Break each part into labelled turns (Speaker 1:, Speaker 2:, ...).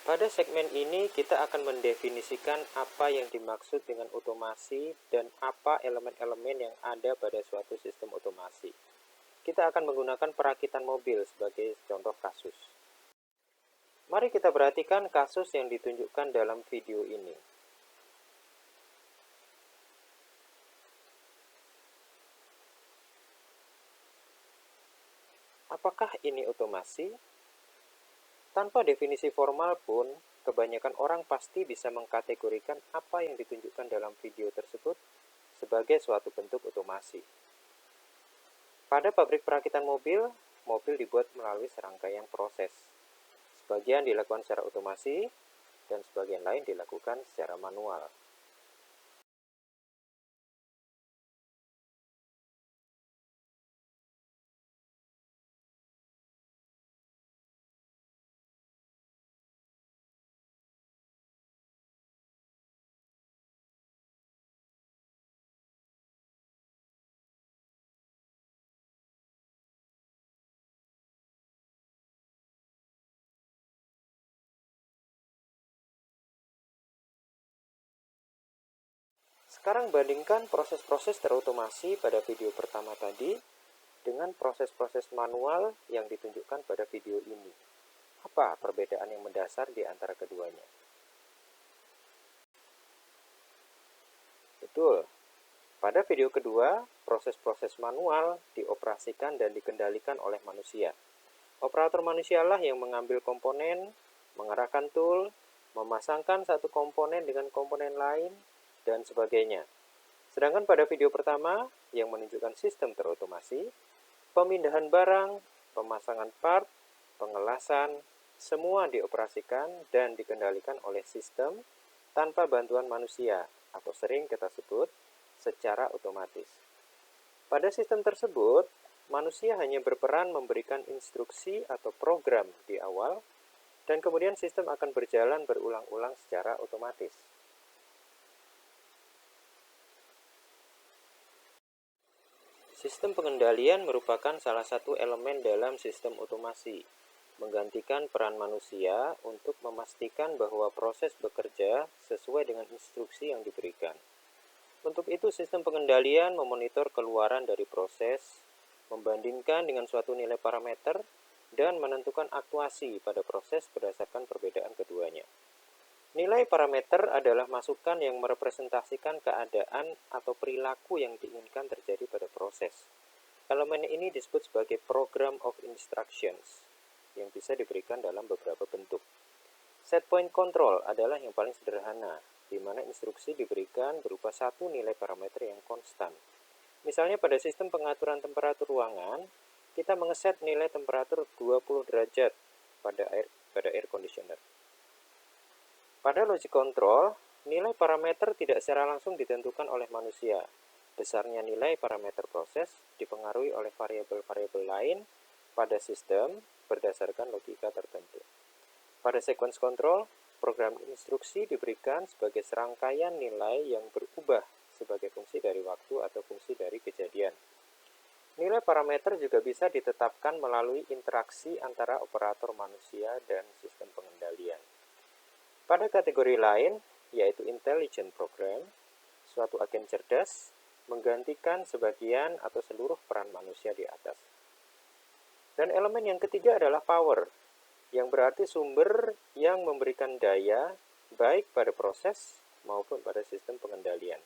Speaker 1: Pada segmen ini kita akan mendefinisikan apa yang dimaksud dengan otomasi dan apa elemen-elemen yang ada pada suatu sistem otomasi. Kita akan menggunakan perakitan mobil sebagai contoh kasus. Mari kita perhatikan kasus yang ditunjukkan dalam video ini. Apakah ini otomasi? Tanpa definisi formal pun, kebanyakan orang pasti bisa mengkategorikan apa yang ditunjukkan dalam video tersebut sebagai suatu bentuk otomasi. Pada pabrik perakitan mobil, mobil dibuat melalui serangkaian proses. Sebagian dilakukan secara otomasi, dan sebagian lain dilakukan secara manual. Sekarang bandingkan proses-proses terotomasi pada video pertama tadi dengan proses-proses manual yang ditunjukkan pada video ini. Apa perbedaan yang mendasar di antara keduanya? Betul. Pada video kedua, proses-proses manual dioperasikan dan dikendalikan oleh manusia. Operator manusialah yang mengambil komponen, mengarahkan tool, memasangkan satu komponen dengan komponen lain, dan sebagainya. Sedangkan pada video pertama, yang menunjukkan sistem terotomasi, pemindahan barang, pemasangan part, pengelasan, semua dioperasikan dan dikendalikan oleh sistem tanpa bantuan manusia, atau sering kita sebut secara otomatis. Pada sistem tersebut, manusia hanya berperan memberikan instruksi atau program di awal, dan kemudian sistem akan berjalan berulang-ulang secara otomatis. Sistem pengendalian merupakan salah satu elemen dalam sistem otomasi, menggantikan peran manusia untuk memastikan bahwa proses bekerja sesuai dengan instruksi yang diberikan. Untuk itu, sistem pengendalian memonitor keluaran dari proses, membandingkan dengan suatu nilai parameter, dan menentukan aktuasi pada proses berdasarkan perbedaan keduanya. Nilai parameter adalah masukan yang merepresentasikan keadaan atau perilaku yang diinginkan terjadi pada proses. Elemen ini disebut sebagai program of instructions, yang bisa diberikan dalam beberapa bentuk. Set point control adalah yang paling sederhana, di mana instruksi diberikan berupa satu nilai parameter yang konstan. Misalnya pada sistem pengaturan temperatur ruangan, kita mengeset nilai temperatur 20 derajat pada air conditioner. Pada logic control, nilai parameter tidak secara langsung ditentukan oleh manusia. Besarnya nilai parameter proses dipengaruhi oleh variabel-variabel lain pada sistem berdasarkan logika tertentu. Pada sequence control, program instruksi diberikan sebagai serangkaian nilai yang berubah sebagai fungsi dari waktu atau fungsi dari kejadian. Nilai parameter juga bisa ditetapkan melalui interaksi antara operator manusia dan sistem pengendalian. Pada kategori lain, yaitu intelligent program, suatu agen cerdas menggantikan sebagian atau seluruh peran manusia di atas. Dan elemen yang ketiga adalah power, yang berarti sumber yang memberikan daya baik pada proses maupun pada sistem pengendalian.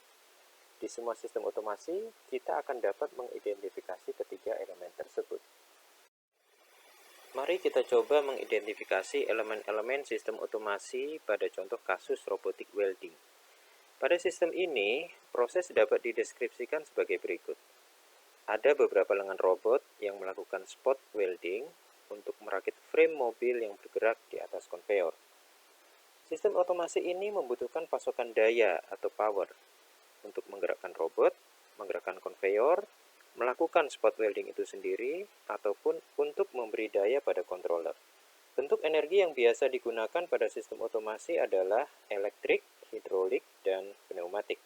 Speaker 1: Di semua sistem otomasi, kita akan dapat mengidentifikasi ketiga elemen tersebut. Mari kita coba mengidentifikasi elemen-elemen sistem otomasi pada contoh kasus robotic welding. Pada sistem ini, proses dapat dideskripsikan sebagai berikut. Ada beberapa lengan robot yang melakukan spot welding untuk merakit frame mobil yang bergerak di atas konveyor. Sistem otomasi ini membutuhkan pasokan daya atau power untuk menggerakkan robot, menggerakkan konveyor, melakukan spot welding itu sendiri, ataupun untuk memberi daya pada controller. Bentuk energi yang biasa digunakan pada sistem otomasi adalah elektrik, hidrolik, dan pneumatik.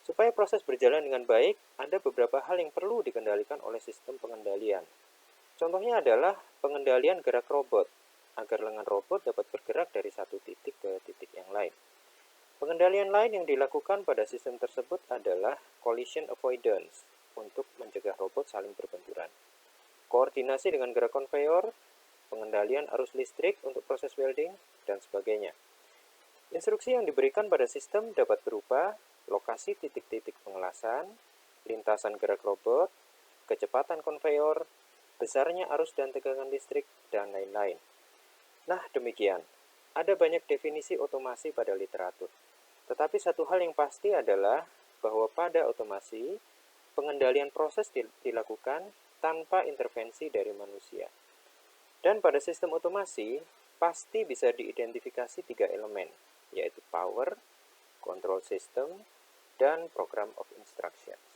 Speaker 1: Supaya proses berjalan dengan baik, ada beberapa hal yang perlu dikendalikan oleh sistem pengendalian. Contohnya adalah pengendalian gerak robot. agar lengan robot dapat bergerak dari satu titik ke titik yang lain. Pengendalian lain yang dilakukan pada sistem tersebut adalah collision avoidance untuk mencegah robot saling berbenturan. Koordinasi dengan gerak konveyor, pengendalian arus listrik untuk proses welding, dan sebagainya. Instruksi yang diberikan pada sistem dapat berupa lokasi titik-titik pengelasan, lintasan gerak robot, kecepatan konveyor, besarnya arus dan tegangan listrik, dan lain-lain. Nah, demikian. Ada banyak definisi otomasi pada literatur. Tetapi satu hal yang pasti adalah bahwa pada otomasi, pengendalian proses dilakukan tanpa intervensi dari manusia. Dan pada sistem otomasi, pasti bisa diidentifikasi 3 elemen, yaitu power, control system, dan program of instructions.